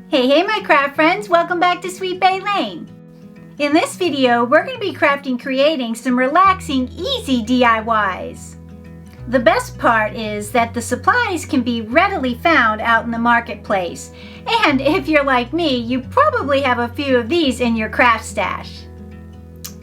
Hey my craft friends, welcome back to Sweet Bay Lane. In this video, we're going to be creating some relaxing, easy DIYs. The best part is that the supplies can be readily found out in the marketplace. And if you're like me, you probably have a few of these in your craft stash.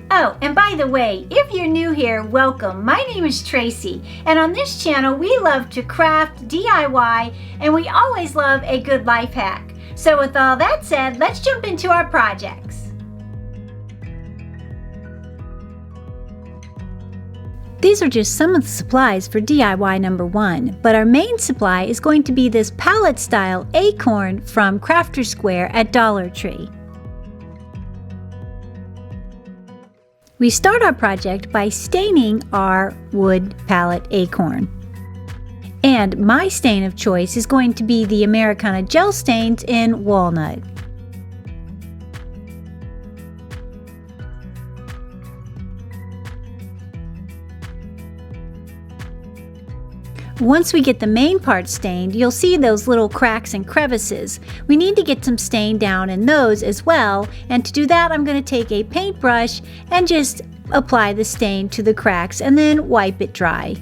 Oh, and by the way, if you're new here, welcome. My name is Tracy, and on this channel, we love to craft, DIY, and we always love a good life hack. So with all that said, let's jump into our projects. These are just some of the supplies for DIY number 1, but our main supply is going to be this pallet style acorn from Crafter's Square at Dollar Tree. We start our project by staining our wood pallet acorn. And my stain of choice is going to be the Americana gel stains in walnut. Once we get the main part stained, you'll see those little cracks and crevices. We need to get some stain down in those as well, and to do that I'm going to take a paintbrush and just apply the stain to the cracks and then wipe it dry.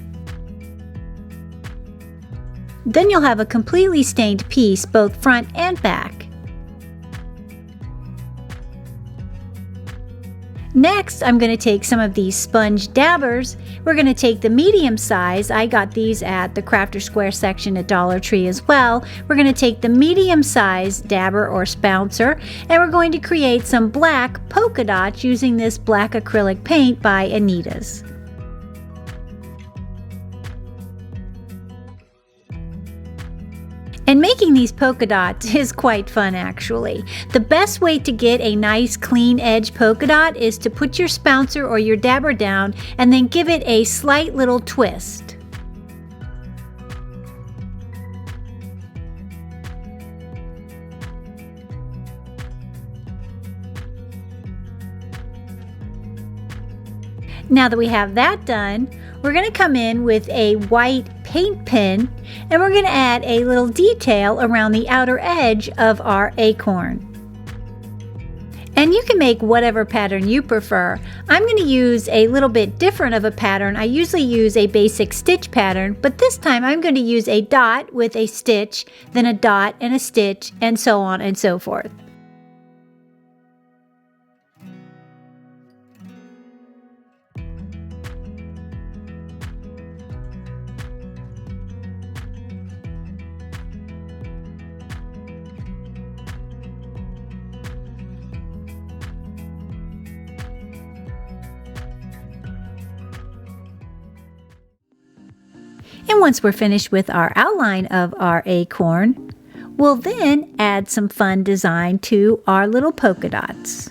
Then you'll have a completely stained piece both front and back. Next, I'm going to take some of these sponge dabbers. We're going to take the medium size. I got these at the Crafter's Square section at Dollar Tree as well. We're going to take the medium size dabber or spouncer, and we're going to create some black polka dots using this black acrylic paint by Anita's. And making these polka dots is quite fun actually. The best way to get a nice clean edge polka dot is to put your spouncer or your dabber down and then give it a slight little twist. Now that we have that done, we're going to come in with a white paint pen and we're going to add a little detail around the outer edge of our acorn. And you can make whatever pattern you prefer. I'm going to use a little bit different of a pattern. I usually use a basic stitch pattern, but this time I'm going to use a dot with a stitch, then a dot and a stitch, and so on and so forth. And once we're finished with our outline of our acorn, we'll then add some fun design to our little polka dots.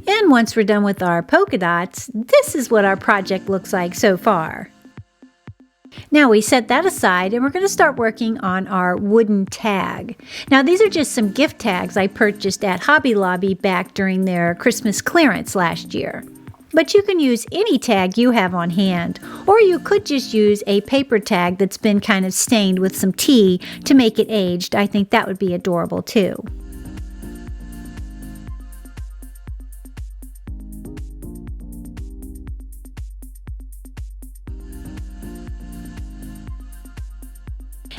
And once we're done with our polka dots, this is what our project looks like so far. Now we set that aside and we're going to start working on our wooden tag. Now these are just some gift tags I purchased at Hobby Lobby back during their Christmas clearance last year. But you can use any tag you have on hand, or you could just use a paper tag that's been kind of stained with some tea to make it aged. I think that would be adorable too.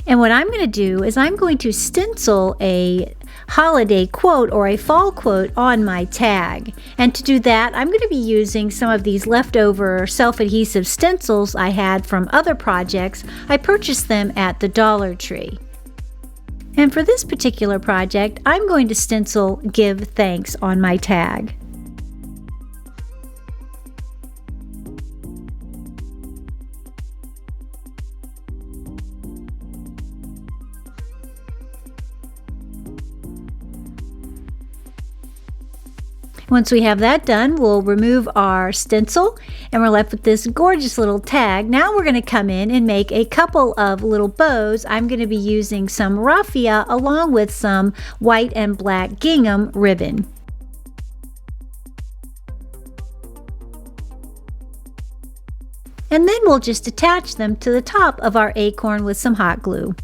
And what I'm going to do is I'm going to stencil a holiday quote or a fall quote on my tag. And to do that, I'm going to be using some of these leftover self-adhesive stencils I had from other projects. I purchased them at the Dollar Tree. And for this particular project, I'm going to stencil "Give Thanks" on my tag. Once we have that done, we'll remove our stencil and we're left with this gorgeous little tag. Now we're going to come in and make a couple of little bows. I'm going to be using some raffia along with some white and black gingham ribbon. And then we'll just attach them to the top of our acorn with some hot glue.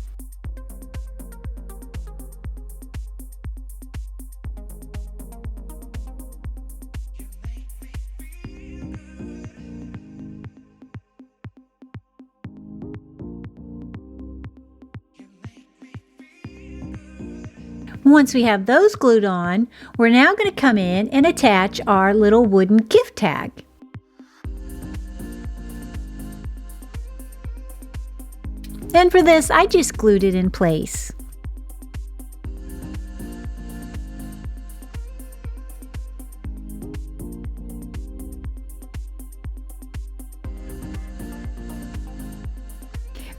Once we have those glued on, we're now going to come in and attach our little wooden gift tag. And for this, I just glued it in place.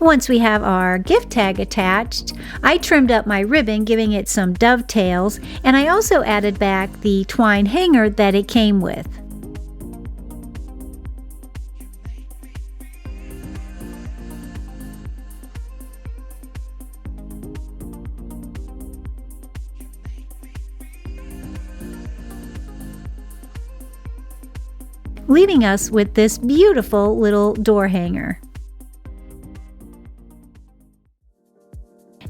Once we have our gift tag attached, I trimmed up my ribbon, giving it some dovetails, and I also added back the twine hanger that it came with. Leaving us with this beautiful little door hanger.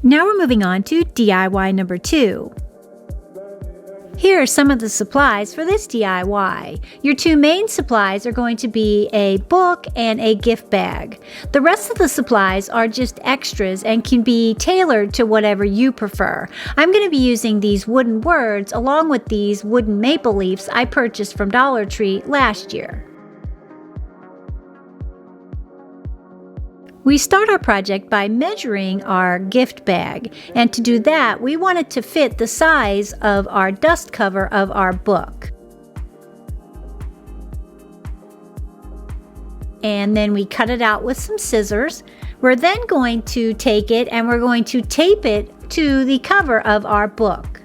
Now we're moving on to DIY number 2. Here are some of the supplies for this DIY. Your two main supplies are going to be a book and a gift bag. The rest of the supplies are just extras and can be tailored to whatever you prefer. I'm going to be using these wooden words along with these wooden maple leaves I purchased from Dollar Tree last year. We start our project by measuring our gift bag, and to do that we want it to fit the size of our dust cover of our book. And then we cut it out with some scissors. We're then going to take it and we're going to tape it to the cover of our book.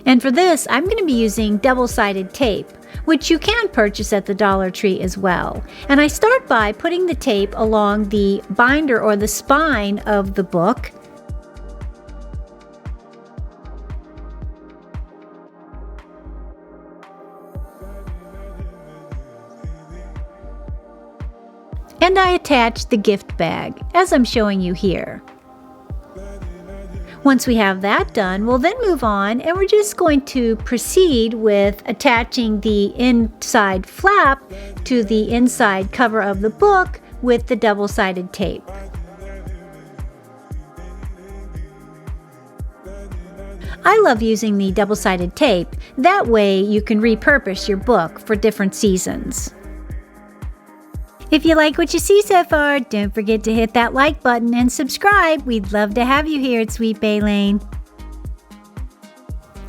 And for this I'm going to be using double-sided tape, which you can purchase at the Dollar Tree as well. And I start by putting the tape along the binder or the spine of the book. And I attach the gift bag, as I'm showing you here. Once we have that done, we'll then move on and we're just going to proceed with attaching the inside flap to the inside cover of the book with the double-sided tape. I love using the double-sided tape. That way you can repurpose your book for different seasons. If you like what you see so far, don't forget to hit that like button and subscribe. We'd love to have you here at Sweet Bay Lane.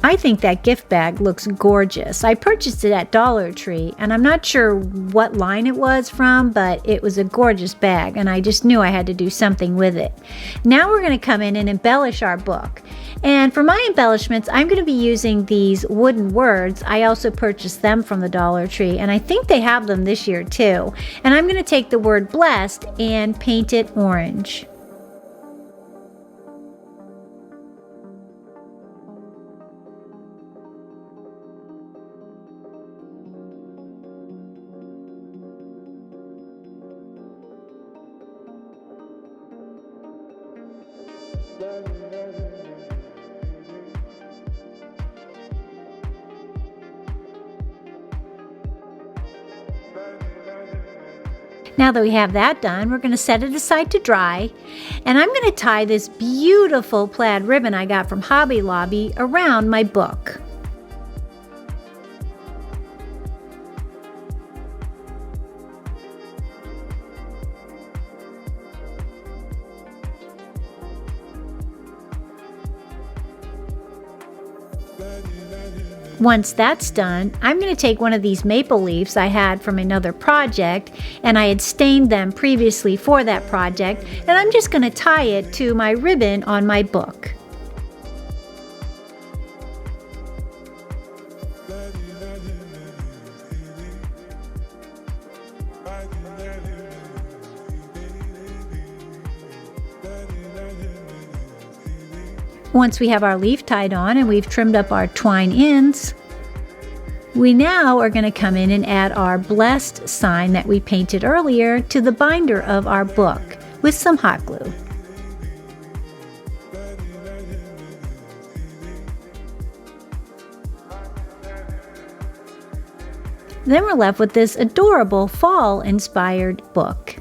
I think that gift bag looks gorgeous. I purchased it at Dollar Tree, and I'm not sure what line it was from, but it was a gorgeous bag, and I just knew I had to do something with it. Now we're going to come in and embellish our book. And for my embellishments, I'm going to be using these wooden words. I also purchased them from the Dollar Tree, and I think they have them this year too. And I'm going to take the word blessed and paint it orange. Now that we have that done, we're going to set it aside to dry, and I'm going to tie this beautiful plaid ribbon I got from Hobby Lobby around my book. Once that's done, I'm going to take one of these maple leaves I had from another project, and I had stained them previously for that project, and I'm just going to tie it to my ribbon on my book. Once we have our leaf tied on and we've trimmed up our twine ends, We now are going to come in and add our blessed sign that we painted earlier to the binder of our book with some hot glue. Then we're left with this adorable fall-inspired book.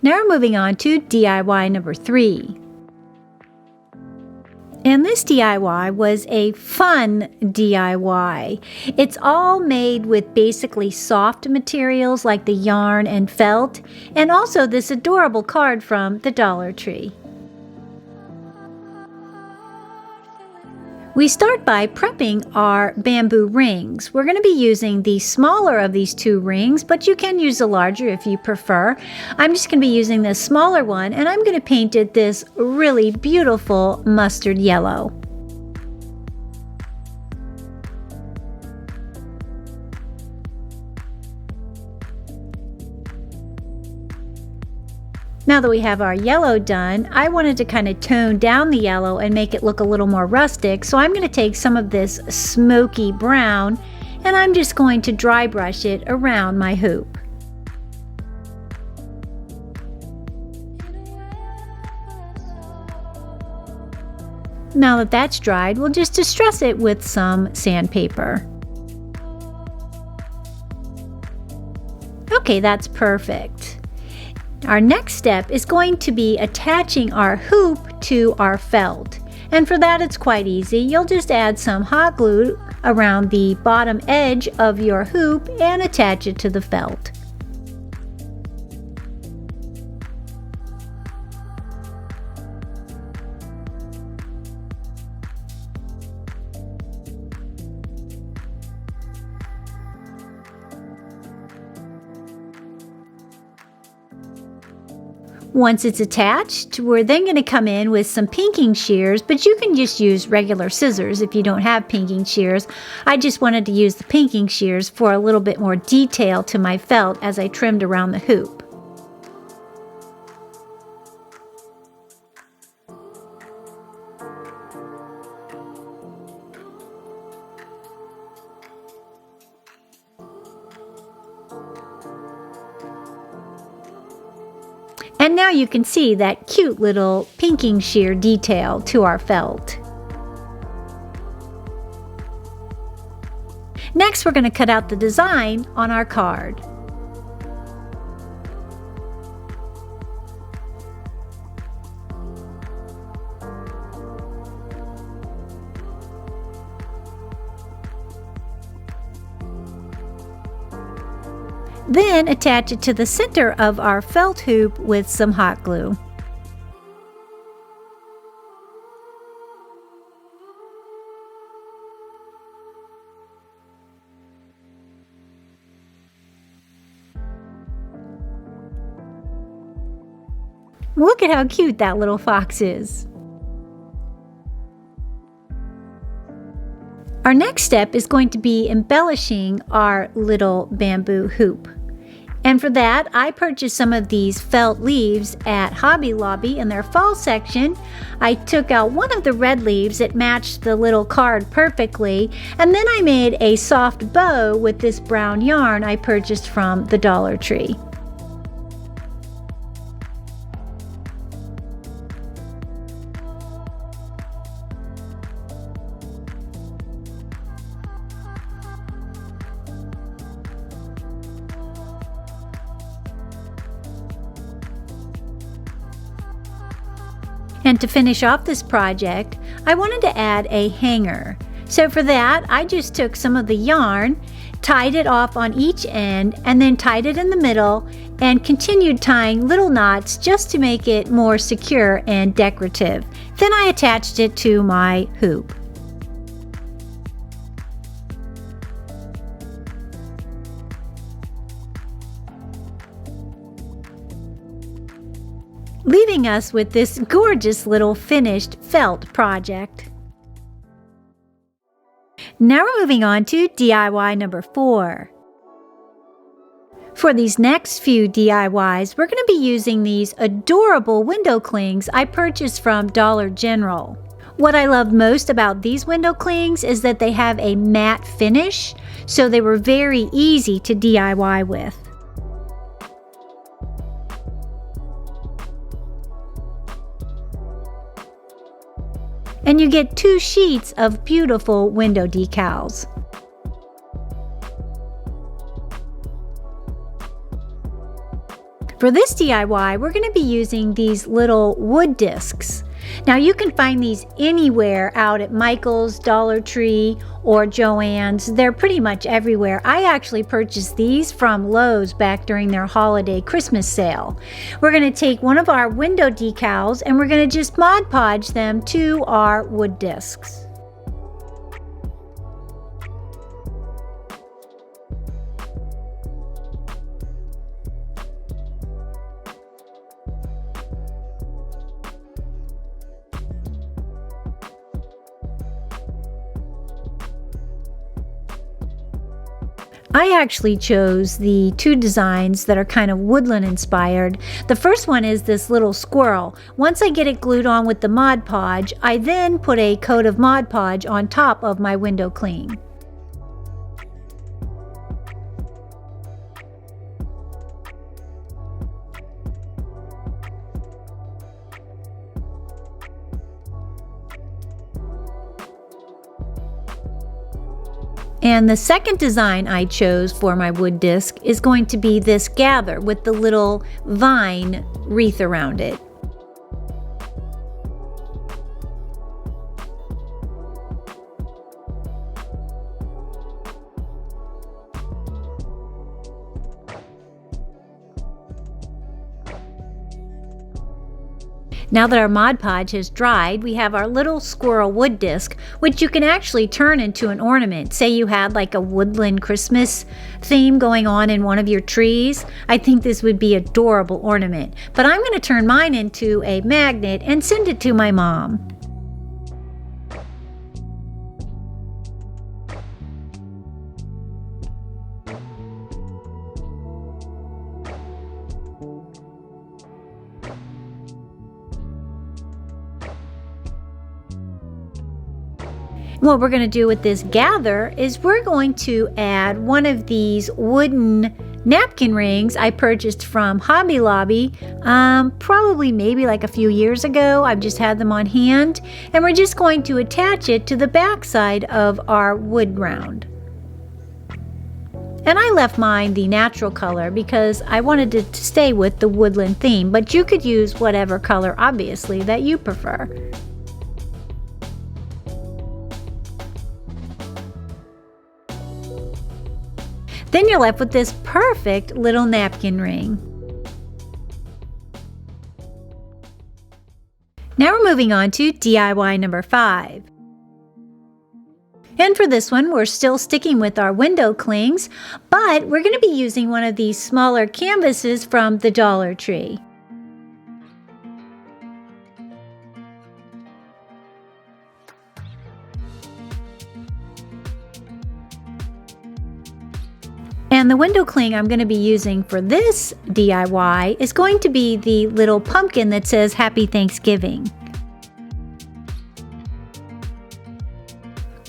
Now we're moving on to DIY number 3. And this DIY was a fun DIY. It's all made with basically soft materials like the yarn and felt, and also this adorable card from the Dollar Tree. We start by prepping our bamboo rings. We're going to be using the smaller of these 2 rings, but you can use the larger if you prefer. I'm just going to be using this smaller one, and I'm going to paint it this really beautiful mustard yellow. Now that we have our yellow done, I wanted to kind of tone down the yellow and make it look a little more rustic, so I'm going to take some of this smoky brown and I'm just going to dry brush it around my hoop. Now that that's dried, we'll just distress it with some sandpaper. Okay, that's perfect. Our next step is going to be attaching our hoop to our felt. And for that it's quite easy. You'll just add some hot glue around the bottom edge of your hoop and attach it to the felt. Once it's attached, we're then going to come in with some pinking shears, but you can just use regular scissors if you don't have pinking shears. I just wanted to use the pinking shears for a little bit more detail to my felt as I trimmed around the hoop. And now you can see that cute little pinking shear detail to our felt. Next, we're going to cut out the design on our card. Then attach it to the center of our felt hoop with some hot glue. Look at how cute that little fox is. Our next step is going to be embellishing our little bamboo hoop. And for that, I purchased some of these felt leaves at Hobby Lobby in their fall section. I took out one of the red leaves that matched the little card perfectly, and then I made a soft bow with this brown yarn I purchased from the Dollar Tree. And to finish off this project, I wanted to add a hanger. So for that, I just took some of the yarn, tied it off on each end, and then tied it in the middle, and continued tying little knots just to make it more secure and decorative. Then I attached it to my hoop. Leaving us with this gorgeous little finished felt project. Now we're moving on to DIY number 4. For these next few DIYs, we're going to be using these adorable window clings I purchased from Dollar General. What I love most about these window clings is that they have a matte finish, so they were very easy to DIY with. And you get 2 sheets of beautiful window decals. For this DIY, we're going to be using these little wood discs. Now you can find these anywhere out at Michael's, Dollar Tree, or Joann's. They're pretty much everywhere. I actually purchased these from Lowe's back during their holiday Christmas sale. We're going to take one of our window decals and we're going to just Mod Podge them to our wood discs. I actually chose the 2 designs that are kind of woodland inspired. The first one is this little squirrel. Once I get it glued on with the Mod Podge, I then put a coat of Mod Podge on top of my window cling. And the second design I chose for my wood disc is going to be this gather with the little vine wreath around it. Now that our Mod Podge has dried, we have our little squirrel wood disc, which you can actually turn into an ornament. Say you had like a woodland Christmas theme going on in one of your trees. I think this would be an adorable ornament. But I'm going to turn mine into a magnet and send it to my mom. What we're going to do with this gather is we're going to add one of these wooden napkin rings I purchased from Hobby Lobby probably maybe like a few years ago. I've just had them on hand, and we're just going to attach it to the back side of our wood round. And I left mine the natural color because I wanted it to stay with the woodland theme, but you could use whatever color obviously that you prefer. Then you're left with this perfect little napkin ring. Now we're moving on to DIY number 5. And for this one, we're still sticking with our window clings, but we're going to be using one of these smaller canvases from the Dollar Tree. And the window cling I'm going to be using for this DIY is going to be the little pumpkin that says Happy Thanksgiving.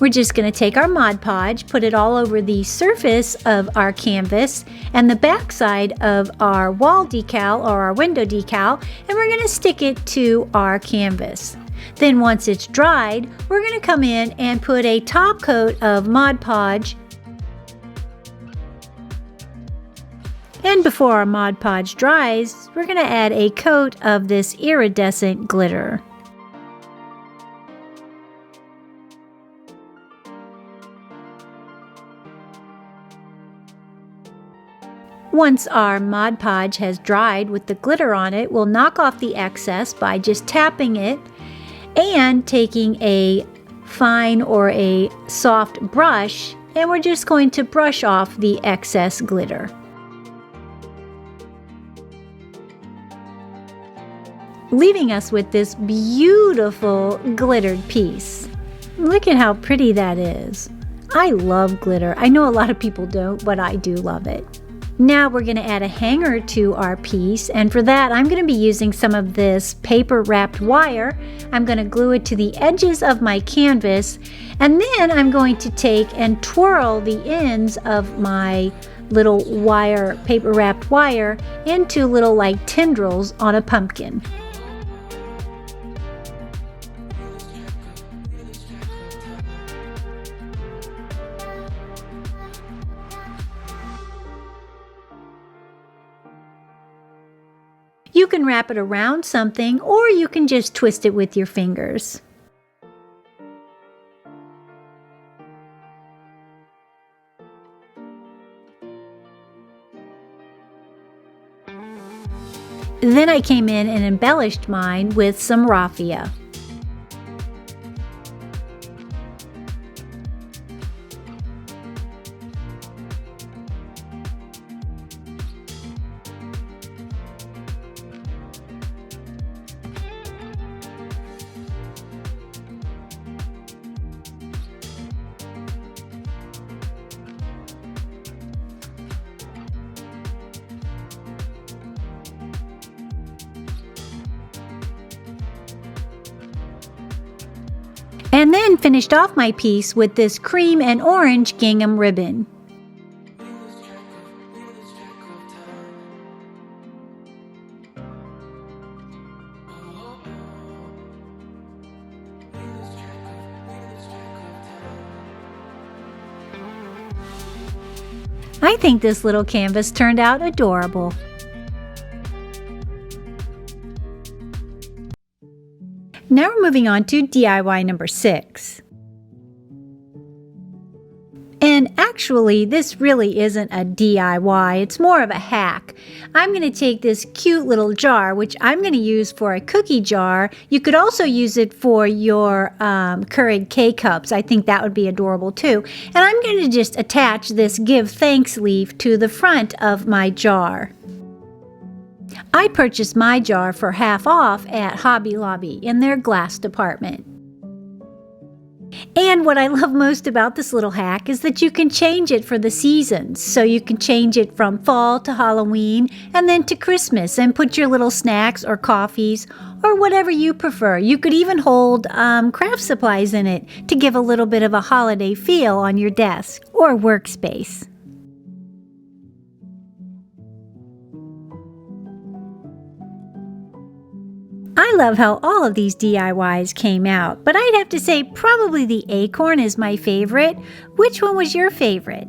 We're just going to take our Mod Podge, put it all over the surface of our canvas and the back side of our wall decal or our window decal, and we're going to stick it to our canvas. Then once it's dried, we're going to come in and put a top coat of Mod Podge. And before our Mod Podge dries, we're going to add a coat of this iridescent glitter. Once our Mod Podge has dried with the glitter on it, we'll knock off the excess by just tapping it and taking a fine or a soft brush, and we're just going to brush off the excess glitter. Leaving us with this beautiful glittered piece. Look at how pretty that is. I love glitter. I know a lot of people don't, but I do love it. Now we're going to add a hanger to our piece, and for that I'm going to be using some of this paper wrapped wire. I'm going to glue it to the edges of my canvas, and then I'm going to take and twirl the ends of my little paper wrapped wire into little like tendrils on a pumpkin. You can wrap it around something, or you can just twist it with your fingers. Then I came in and embellished mine with some raffia. And then finished off my piece with this cream and orange gingham ribbon. I think this little canvas turned out adorable. Now we're moving on to DIY number 6. And actually, this really isn't a DIY, it's more of a hack. I'm going to take this cute little jar, which I'm going to use for a cookie jar. You could also use it for your Keurig K-Cups. I think that would be adorable too. And I'm going to just attach this Give Thanks leaf to the front of my jar. I purchased my jar for half off at Hobby Lobby in their glass department. And what I love most about this little hack is that you can change it for the seasons. So you can change it from fall to Halloween and then to Christmas and put your little snacks or coffees or whatever you prefer. You could even hold craft supplies in it to give a little bit of a holiday feel on your desk or workspace. I love how all of these DIYs came out, but I'd have to say probably the acorn is my favorite. Which one was your favorite?